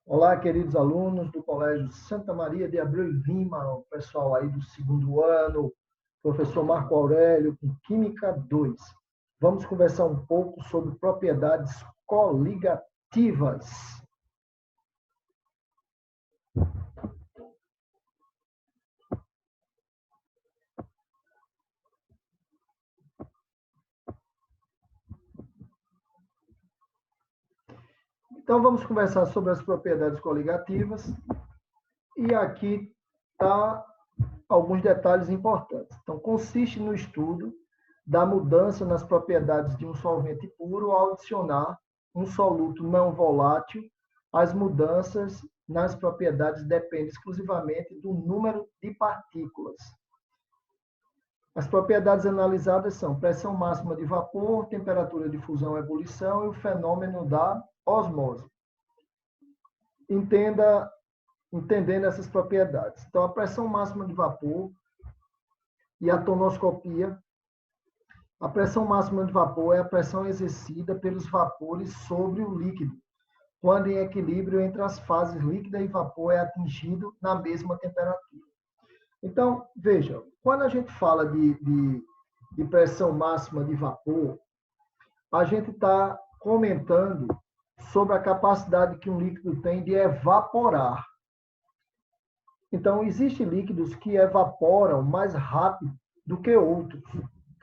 Olá, queridos alunos do Colégio Santa Maria de Abreu e Lima, o pessoal aí do segundo ano, professor Marco Aurélio, com Química 2. Vamos conversar um pouco sobre propriedades coligativas. Então, vamos conversar sobre as propriedades coligativas. E aqui está alguns detalhes importantes. Então, consiste no estudo da mudança nas propriedades de um solvente puro ao adicionar um soluto não volátil. As mudanças nas propriedades dependem exclusivamente do número de partículas. As propriedades analisadas são pressão máxima de vapor, temperatura de fusão e ebulição e o fenômeno da osmose. Entendendo essas propriedades. Então, a pressão máxima de vapor e a tonoscopia. A pressão máxima de vapor é a pressão exercida pelos vapores sobre o líquido, quando em equilíbrio entre as fases líquida e vapor é atingido na mesma temperatura. Então, veja, quando a gente fala de pressão máxima de vapor, a gente está comentando sobre a capacidade que um líquido tem de evaporar. Então, existem líquidos que evaporam mais rápido do que outros.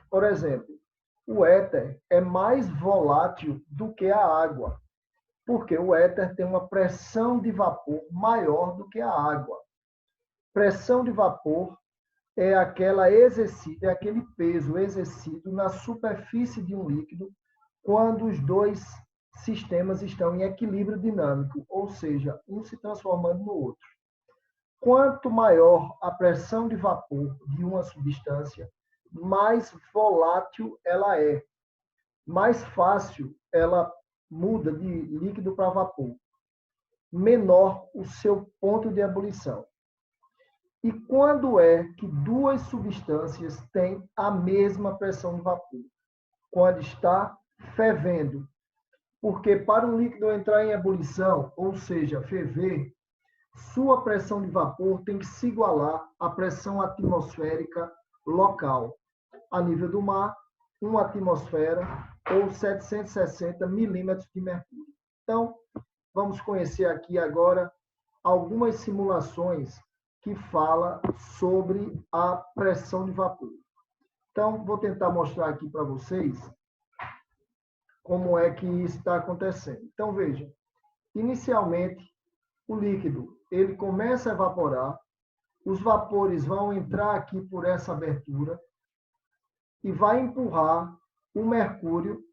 Por exemplo, o éter é mais volátil do que a água, porque o éter tem uma pressão de vapor maior do que a água. Pressão de vapor é aquela exercida, é aquele peso exercido na superfície de um líquido quando os dois sistemas estão em equilíbrio dinâmico, ou seja, um se transformando no outro. Quanto maior a pressão de vapor de uma substância, mais volátil ela é, mais fácil ela muda de líquido para vapor, menor o seu ponto de ebulição. E quando é que duas substâncias têm a mesma pressão de vapor? Quando está fervendo. Porque para um líquido entrar em ebulição, ou seja, ferver, sua pressão de vapor tem que se igualar à pressão atmosférica local. A nível do mar, 1 atmosfera ou 760 milímetros de mercúrio. Então, vamos conhecer aqui agora algumas simulações que falam sobre a pressão de vapor. Então, vou tentar mostrar aqui para vocês como é que isso está acontecendo. Então, veja, inicialmente, o líquido ele começa a evaporar, os vapores vão entrar aqui por essa abertura e vai empurrar o mercúrio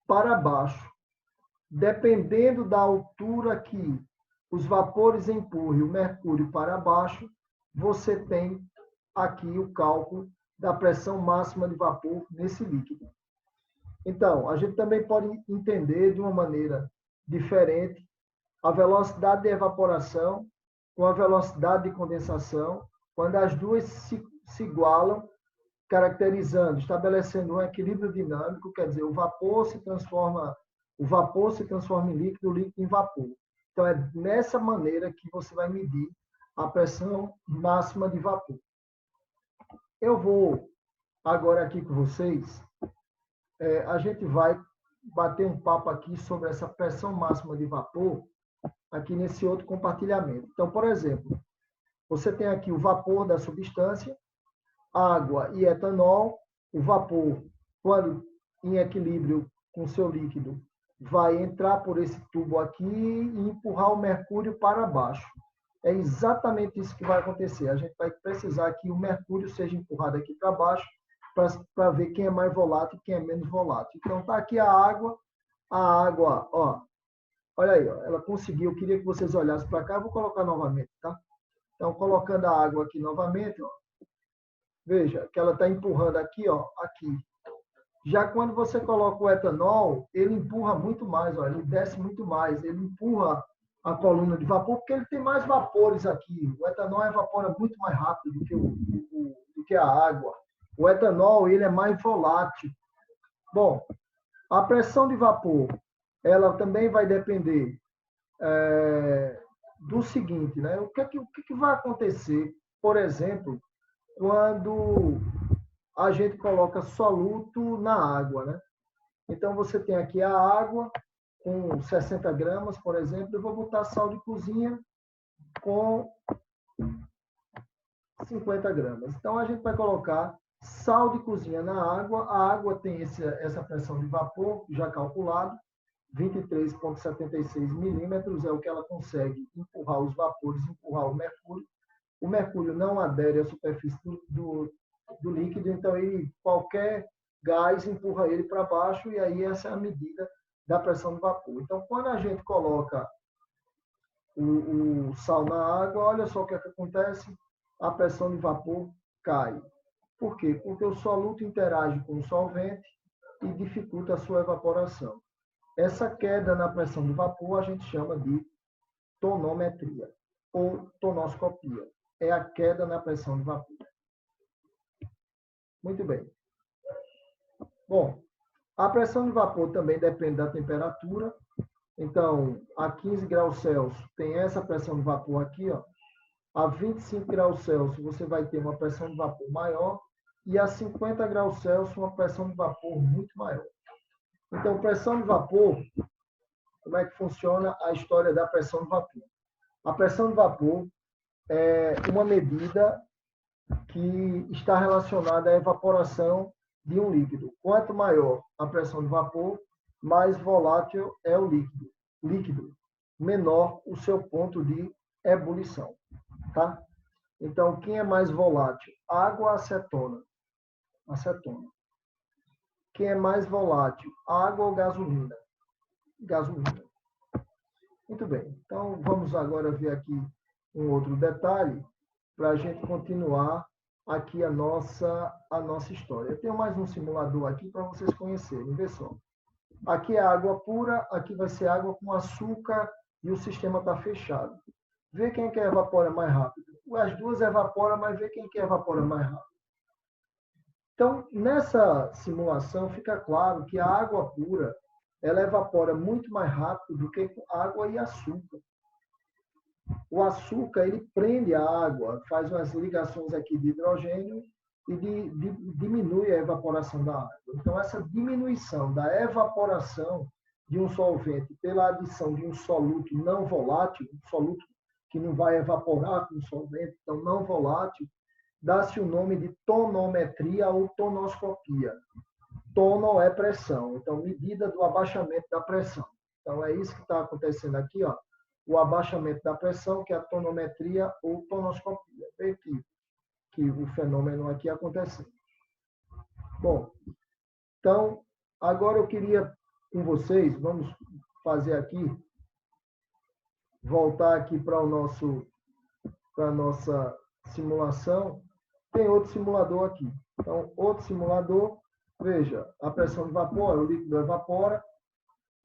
para baixo. Dependendo da altura que os vapores empurrem o mercúrio para baixo, você tem aqui o cálculo da pressão máxima de vapor nesse líquido. Então, a gente também pode entender de uma maneira diferente a velocidade de evaporação com a velocidade de condensação, quando as duas se igualam, caracterizando, estabelecendo um equilíbrio dinâmico, quer dizer, o vapor se transforma em líquido, o líquido em vapor. Então, é nessa maneira que você vai medir a pressão máxima de vapor. Eu vou agora aqui com vocês, a gente vai bater um papo aqui sobre essa pressão máxima de vapor, aqui nesse outro compartilhamento. Então, por exemplo, você tem aqui o vapor da substância, água e etanol. O vapor, quando em equilíbrio com o seu líquido, vai entrar por esse tubo aqui e empurrar o mercúrio para baixo. É exatamente isso que vai acontecer. A gente vai precisar que o mercúrio seja empurrado aqui para baixo para ver quem é mais volátil e quem é menos volátil. Então, está aqui a água, ó, olha aí, ó, ela conseguiu. Eu queria que vocês olhassem para cá. Eu vou colocar novamente, tá? Então, colocando a água aqui novamente, ó, veja que ela está empurrando aqui, ó, aqui. Já quando você coloca o etanol, ele empurra muito mais, ó, ele desce muito mais, ele empurra a coluna de vapor, porque ele tem mais vapores aqui. O etanol evapora muito mais rápido do que a água. O etanol ele é mais volátil. Bom, a pressão de vapor, ela também vai depender do seguinte, né? O que vai acontecer, por exemplo, quando a gente coloca soluto na água, né? Então, você tem aqui a água com 60 gramas, por exemplo, eu vou botar sal de cozinha com 50 gramas. Então, a gente vai colocar sal de cozinha na água. A água tem essa pressão de vapor já calculado, 23,76 milímetros é o que ela consegue empurrar os vapores, empurrar o mercúrio. O mercúrio não adere à superfície do líquido, então qualquer gás empurra ele para baixo e aí essa é a medida da pressão do vapor. Então, quando a gente coloca o sal na água, olha só o que acontece, a pressão de vapor cai. Por quê? Porque o soluto interage com o solvente e dificulta a sua evaporação. Essa queda na pressão do vapor a gente chama de tonometria ou tonoscopia. É a queda na pressão de vapor. Muito bem. Bom, a pressão de vapor também depende da temperatura. Então, a 15 graus Celsius tem essa pressão de vapor aqui, ó. A 25 graus Celsius você vai ter uma pressão de vapor maior e a 50 graus Celsius uma pressão de vapor muito maior. Então, pressão de vapor, como é que funciona a história da pressão de vapor? A pressão de vapor é uma medida que está relacionada à evaporação de um líquido. Quanto maior a pressão de vapor, mais volátil é o líquido. Menor o seu ponto de ebulição. Tá? Então, quem é mais volátil? Água, acetona. Quem é mais volátil? Água ou gasolina? Gasolina. Muito bem. Então, vamos agora ver aqui um outro detalhe para a gente continuar aqui a nossa história. Eu tenho mais um simulador aqui para vocês conhecerem. Vê só. Aqui é água pura, aqui vai ser água com açúcar e o sistema está fechado. Vê quem que evapora mais rápido. As duas evaporam, mas vê quem que evapora mais rápido. Então, nessa simulação, fica claro que a água pura ela evapora muito mais rápido do que água e açúcar. O açúcar ele prende a água, faz umas ligações aqui de hidrogênio e diminui a evaporação da água. Então, essa diminuição da evaporação de um solvente pela adição de um soluto não volátil, um soluto que não vai evaporar com o solvente, então não volátil, dá-se o nome de tonometria ou tonoscopia. Tono é pressão, então medida do abaixamento da pressão. Então, é isso que está acontecendo aqui, ó, o abaixamento da pressão, que é a tonometria ou tonoscopia. Vê que o fenômeno aqui acontecendo. Bom, então, agora eu queria com vocês, vamos fazer aqui, voltar aqui para a nossa simulação. Tem outro simulador aqui. Então, outro simulador, veja, a pressão de vapor, o líquido evapora,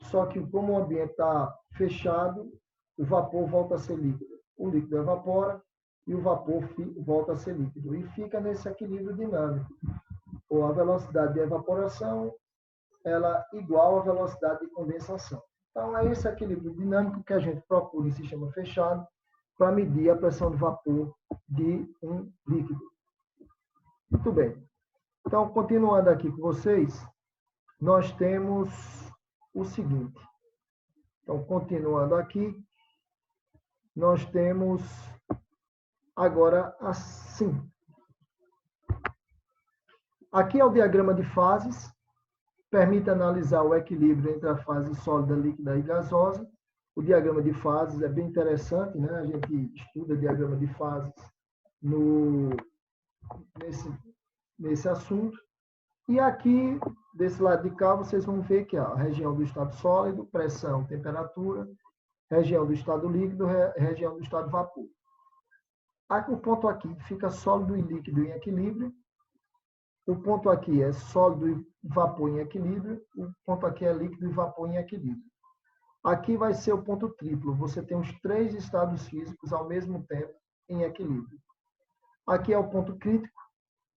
só que como o ambiente está fechado, o vapor volta a ser líquido. O líquido evapora e o vapor volta a ser líquido. E fica nesse equilíbrio dinâmico. Ou a velocidade de evaporação ela igual à velocidade de condensação. Então, é esse equilíbrio dinâmico que a gente procura em sistema fechado para medir a pressão de vapor de um líquido. Muito bem. Então, continuando aqui com vocês, nós temos o seguinte. Então, continuando aqui, nós temos agora assim. Aqui é o diagrama de fases, permite analisar o equilíbrio entre a fase sólida, líquida e gasosa. O diagrama de fases é bem interessante, né? A gente estuda diagrama de fases nesse assunto. E aqui, desse lado de cá, vocês vão ver que a região do estado sólido, pressão, temperatura, região do estado líquido, região do estado vapor. O ponto aqui fica sólido e líquido em equilíbrio. O ponto aqui é sólido e vapor em equilíbrio. O ponto aqui é líquido e vapor em equilíbrio. Aqui vai ser o ponto triplo. Você tem os três estados físicos ao mesmo tempo em equilíbrio. Aqui é o ponto crítico,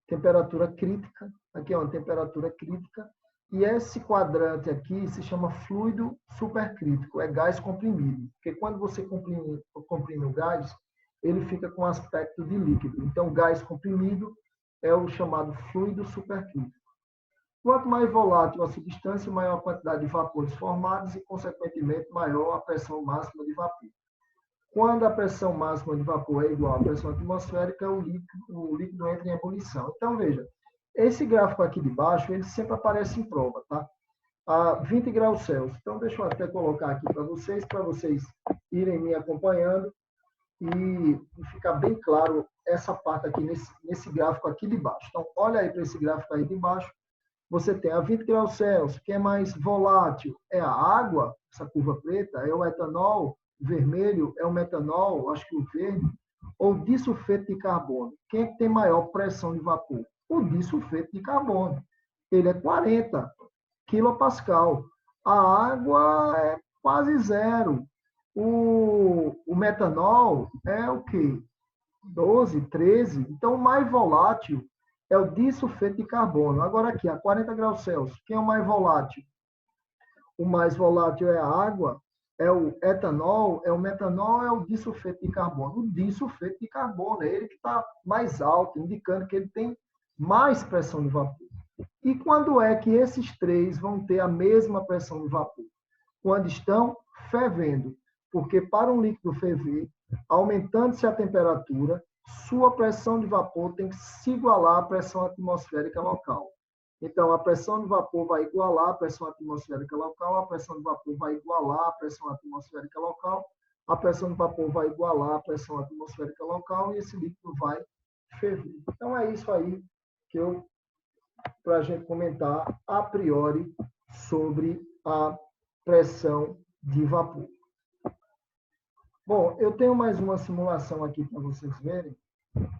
temperatura crítica. Aqui é uma temperatura crítica. E esse quadrante aqui se chama fluido supercrítico, é gás comprimido. Porque quando você comprime o gás, ele fica com aspecto de líquido. Então, gás comprimido é o chamado fluido supercrítico. Quanto mais volátil a substância, maior a quantidade de vapores formados e, consequentemente, maior a pressão máxima de vapor. Quando a pressão máxima de vapor é igual à pressão atmosférica, o líquido entra em ebulição. Então, veja, esse gráfico aqui de baixo, ele sempre aparece em prova, tá? A 20 graus Celsius. Então, deixa eu até colocar aqui para vocês irem me acompanhando e ficar bem claro essa parte aqui, nesse gráfico aqui de baixo. Então, olha aí para esse gráfico aí de baixo. Você tem a 20 graus Celsius, que é mais volátil, é a água, essa curva preta, é o etanol, vermelho é o metanol, acho que o verde, ou disulfeto de carbono. Quem é que tem maior pressão de vapor? O disulfeto de carbono. Ele é 40 quilopascal. A água é quase zero. O metanol é o quê? 12, 13. Então, o mais volátil é o disulfeto de carbono. Agora aqui, a 40 graus Celsius, quem é o mais volátil? O mais volátil é a água, é o etanol, é o metanol, é o disulfeto de carbono. O disulfeto de carbono é ele que está mais alto, indicando que ele tem mais pressão de vapor. E quando é que esses três vão ter a mesma pressão de vapor? Quando estão fervendo. Porque para um líquido ferver, aumentando-se a temperatura, sua pressão de vapor tem que se igualar à pressão atmosférica local. Então, a pressão de vapor vai igualar a pressão atmosférica local, a pressão de vapor vai igualar a pressão atmosférica local, a pressão de vapor vai igualar a pressão atmosférica local e esse líquido vai ferver. Então, é isso aí que para a gente comentar a priori sobre a pressão de vapor. Bom, eu tenho mais uma simulação aqui para vocês verem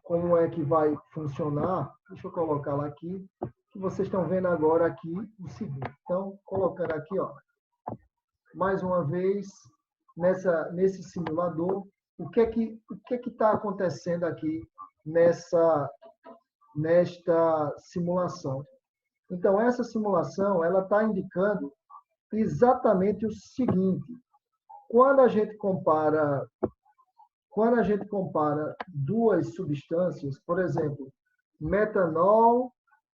como é que vai funcionar. Deixa eu colocar lá aqui, que vocês estão vendo agora aqui o seguinte. Então, colocando aqui, ó, mais uma vez, nesse simulador, o que é que está acontecendo aqui nesta simulação? Então, essa simulação ela está indicando exatamente o seguinte: quando a gente compara duas substâncias, por exemplo, metanol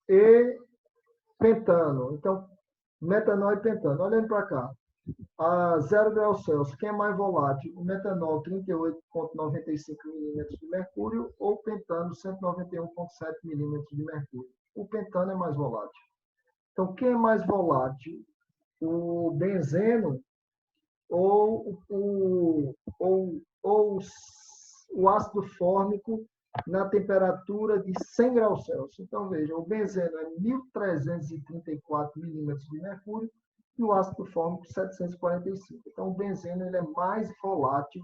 e pentano. Então, metanol e pentano. Olhando para cá, a 0 graus Celsius, quem é mais volátil? O metanol, 38,95 milímetros de mercúrio, ou o pentano, 191,7 milímetros de mercúrio. O pentano é mais volátil. Então, quem é mais volátil? O benzeno ou o ácido fórmico na temperatura de 100 graus Celsius. Então, veja, o benzeno é 1.334 milímetros de mercúrio e o ácido fórmico 745. Então, o benzeno ele é mais volátil,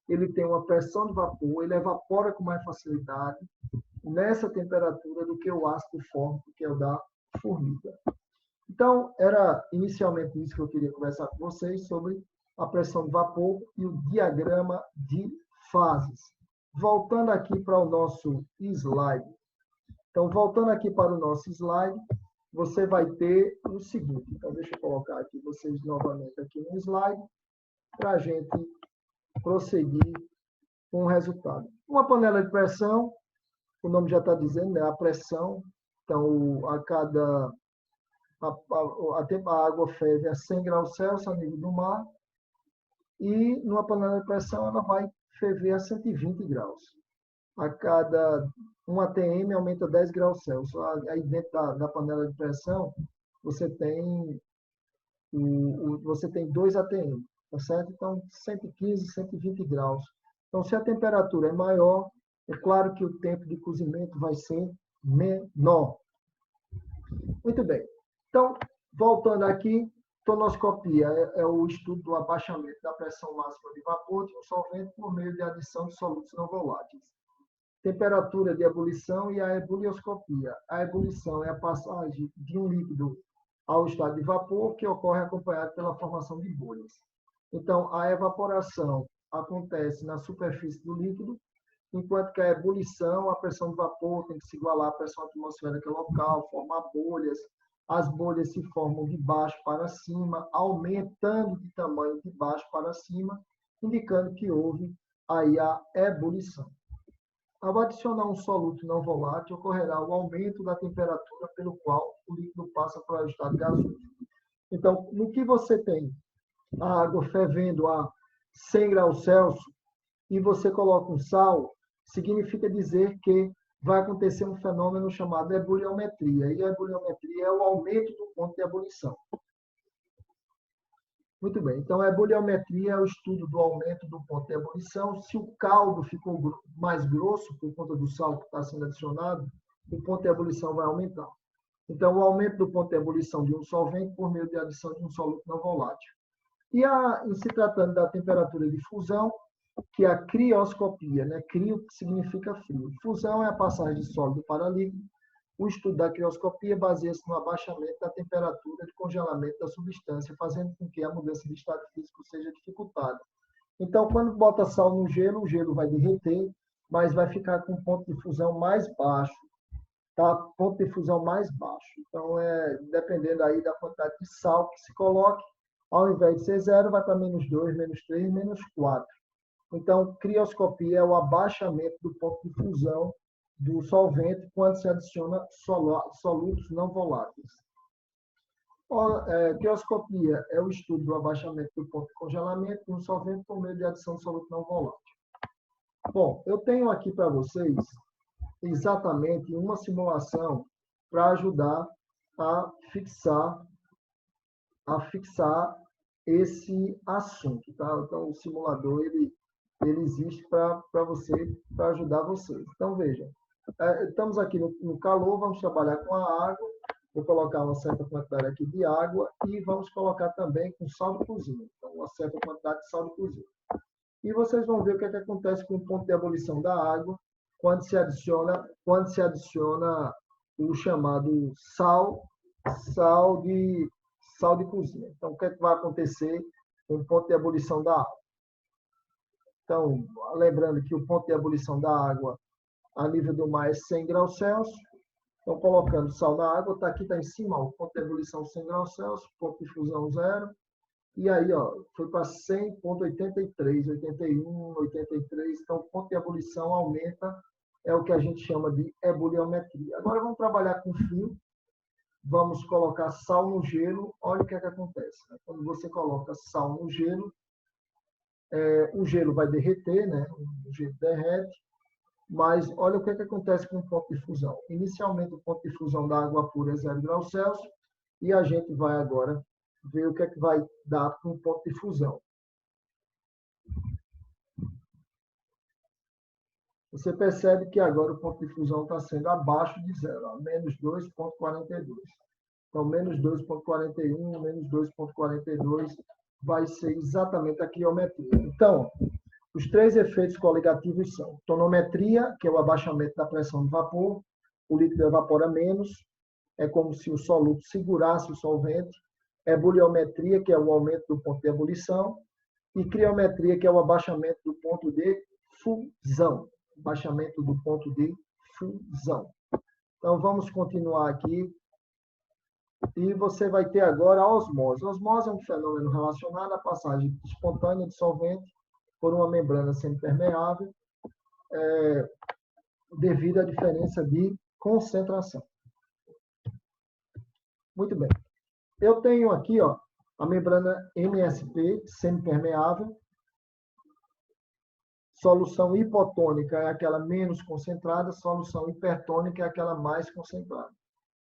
ele tem uma pressão de vapor, ele evapora com mais facilidade nessa temperatura do que o ácido fórmico, que é o da formiga. Então, era inicialmente isso que eu queria conversar com vocês sobre a pressão de vapor e o diagrama de fases. Voltando aqui para o nosso slide. Então, voltando aqui para o nosso slide, você vai ter o seguinte. Então, deixa eu colocar aqui vocês novamente aqui no slide para a gente prosseguir com o resultado. Uma panela de pressão, o nome já está dizendo, né? A pressão. Então, a água ferve a 100 graus Celsius a nível do mar e numa panela de pressão ela vai ferver a 120 graus. A cada 1 atm aumenta 10 graus Celsius. Aí dentro da panela de pressão você tem 2 atm, tá certo? Então 115, 120 graus. Então se a temperatura é maior, é claro que o tempo de cozimento vai ser menor. Muito bem. Então, voltando aqui, tonoscopia é o estudo do abaixamento da pressão máxima de vapor de um solvente por meio de adição de solutos não voláteis. Temperatura de ebulição e a ebulioscopia. A ebulição é a passagem de um líquido ao estado de vapor que ocorre acompanhado pela formação de bolhas. Então, a evaporação acontece na superfície do líquido, enquanto que a ebulição, a pressão de vapor tem que se igualar à pressão atmosférica local, formar bolhas. as bolhas se formam de baixo para cima, aumentando de tamanho de baixo para cima, indicando que houve aí a ebulição. Ao adicionar um soluto não volátil, ocorrerá o aumento da temperatura pelo qual o líquido passa para o estado gasoso. Então, no que você tem a água fervendo a 100 graus Celsius e você coloca um sal, significa dizer que vai acontecer um fenômeno chamado ebuliometria. E a ebuliometria é o aumento do ponto de ebulição. Muito bem. Então, a ebuliometria é o estudo do aumento do ponto de ebulição. Se o caldo ficou mais grosso por conta do sal que está sendo adicionado, o ponto de ebulição vai aumentar. Então, o aumento do ponto de ebulição de um solvente por meio de adição de um soluto não volátil. E em se tratando da temperatura de fusão, que é a crioscopia, né? Crio significa frio. Fusão é a passagem de sólido para líquido. O estudo da crioscopia baseia-se no abaixamento da temperatura de congelamento da substância, fazendo com que a mudança de estado físico seja dificultada. Então, quando bota sal no gelo, o gelo vai derreter, mas vai ficar com um ponto de fusão mais baixo. Tá? Ponto de fusão mais baixo. Então, dependendo aí da quantidade de sal que se coloque, ao invés de ser 0, vai para -2, -3, -4. Então, crioscopia é o abaixamento do ponto de fusão do solvente quando se adiciona solutos não voláteis. Crioscopia é o estudo do abaixamento do ponto de congelamento de um solvente por meio de adição de soluto não volátil. Bom, eu tenho aqui para vocês exatamente uma simulação para ajudar a fixar esse assunto, tá? Então, o simulador ele existe para ajudar vocês. Então, vejam, estamos aqui no calor, vamos trabalhar com a água, vou colocar uma certa quantidade aqui de água e vamos colocar também com sal de cozinha, então, uma certa quantidade de sal de cozinha. E vocês vão ver o que acontece com o ponto de ebulição da água quando se adiciona o chamado sal de cozinha. Então, o que vai acontecer com o ponto de ebulição da água? Então, lembrando que o ponto de ebulição da água a nível do mar é 100 graus Celsius. Então, colocando sal na água, aqui está em cima, ó, o ponto de ebulição 100 graus Celsius, ponto de fusão 0. E aí, ó, foi para 100,83, 81, 83. Então, o ponto de ebulição aumenta, é o que a gente chama de ebuliometria. Agora, vamos trabalhar com fio. Vamos colocar sal no gelo. Olha o que acontece. Né? Quando você coloca sal no gelo, o gelo vai derreter, né? O gelo derrete, mas olha o que acontece com o ponto de fusão. Inicialmente, o ponto de fusão da água pura é 0 graus Celsius, e a gente vai agora ver o que vai dar com o ponto de fusão. Você percebe que agora o ponto de fusão está sendo abaixo de 0, ó, -2,42. Então, -2,41, -2,42 vai ser exatamente a criometria. Então, os três efeitos coligativos são tonometria, que é o abaixamento da pressão do vapor, o líquido evapora menos, é como se o soluto segurasse o solvente, ebuliometria, que é o aumento do ponto de ebulição, e criometria, que é o abaixamento do ponto de fusão. Abaixamento do ponto de fusão. Então, vamos continuar aqui. E você vai ter agora a osmose. A osmose é um fenômeno relacionado à passagem espontânea de solvente por uma membrana semipermeável, devido à diferença de concentração. Muito bem. Eu tenho aqui, ó, a membrana MSP, semipermeável. Solução hipotônica é aquela menos concentrada, solução hipertônica é aquela mais concentrada.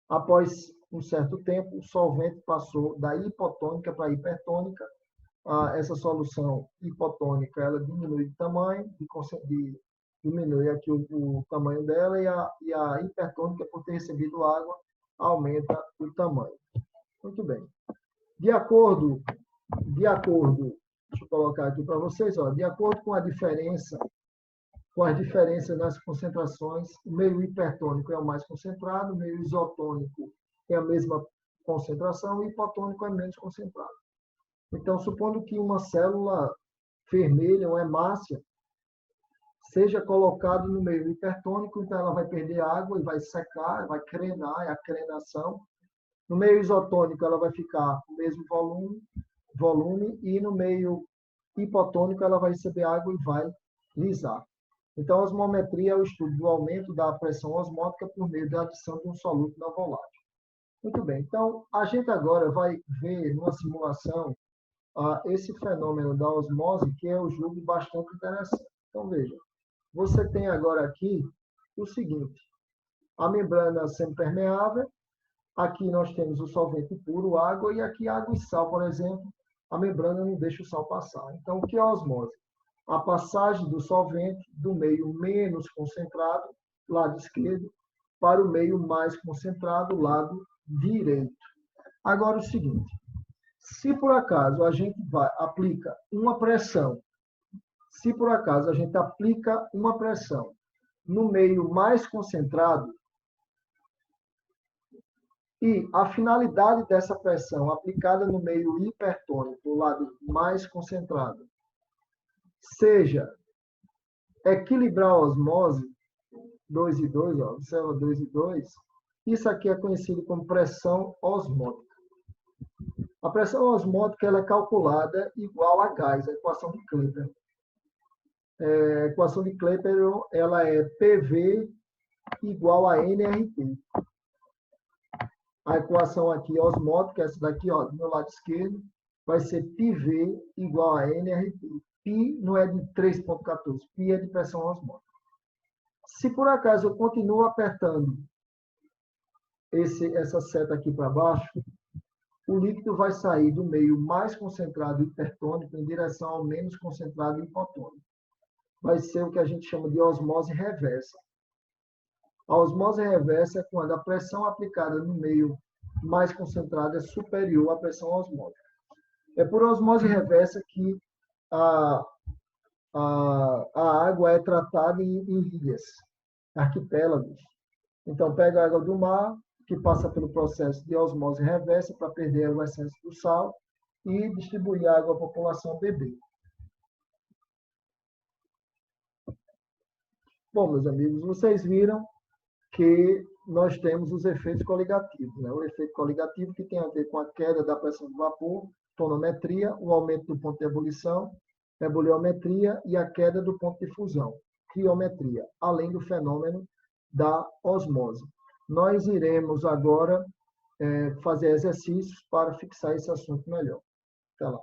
Após um certo tempo, o solvente passou da hipotônica para a hipertônica. Essa solução hipotônica ela diminui de tamanho, diminui aqui o tamanho dela, e a hipertônica, por ter recebido água, aumenta o tamanho. Muito bem. De acordo, deixa eu colocar aqui para vocês, ó, de acordo com as diferenças nas concentrações, o meio hipertônico é o mais concentrado, o meio isotônico é a mesma concentração, o hipotônico é menos concentrado. Então, supondo que uma célula vermelha, uma hemácia, seja colocada no meio hipertônico, então ela vai perder água e vai secar, vai crenar, é a crenação. No meio isotônico, ela vai ficar o mesmo volume, e no meio hipotônico, ela vai receber água e vai lisar. Então, a osmometria é o estudo do aumento da pressão osmótica por meio da adição de um solúvel não volátil. Muito bem, então, a gente agora vai ver numa simulação esse fenômeno da osmose, que eu julgo bastante interessante. Então, veja, você tem agora aqui o seguinte, a membrana semipermeável, aqui nós temos o solvente puro, água, e aqui água e sal, por exemplo, a membrana não deixa o sal passar. Então, o que é a osmose? A passagem do solvente do meio menos concentrado, lado esquerdo, para o meio mais concentrado, lado direito. Agora, o seguinte, se por acaso a gente aplica uma pressão, no meio mais concentrado, e a finalidade dessa pressão aplicada no meio hipertônico, o lado mais concentrado, seja equilibrar a osmose, 2 e 2, ó, observa 2 e 2, isso aqui é conhecido como pressão osmótica. A pressão osmótica ela é calculada igual a gás, a equação de Klepper. A equação de Klepper ela é PV igual a nRT. A equação aqui osmótica, essa daqui, ó, do meu lado esquerdo, vai ser πV igual a nRT. Π não é de 3,14, π é de pressão osmótica. Se por acaso eu continuo apertando essa seta aqui para baixo, o líquido vai sair do meio mais concentrado hipertônico em direção ao menos concentrado hipotônico. Vai ser o que a gente chama de osmose reversa. A osmose reversa é quando a pressão aplicada no meio mais concentrado é superior à pressão osmótica. É por osmose reversa que a água é tratada em ilhas, arquipélagos. Então, pega a água do mar, que passa pelo processo de osmose reversa para perder o excesso do sal e distribuir a água à população beber. Bom, meus amigos, vocês viram que nós temos os efeitos coligativos, né? O efeito coligativo que tem a ver com a queda da pressão do vapor, tonometria, o aumento do ponto de ebulição, ebuliometria e a queda do ponto de fusão, criometria, além do fenômeno da osmose. Nós iremos agora fazer exercícios para fixar esse assunto melhor. Até lá.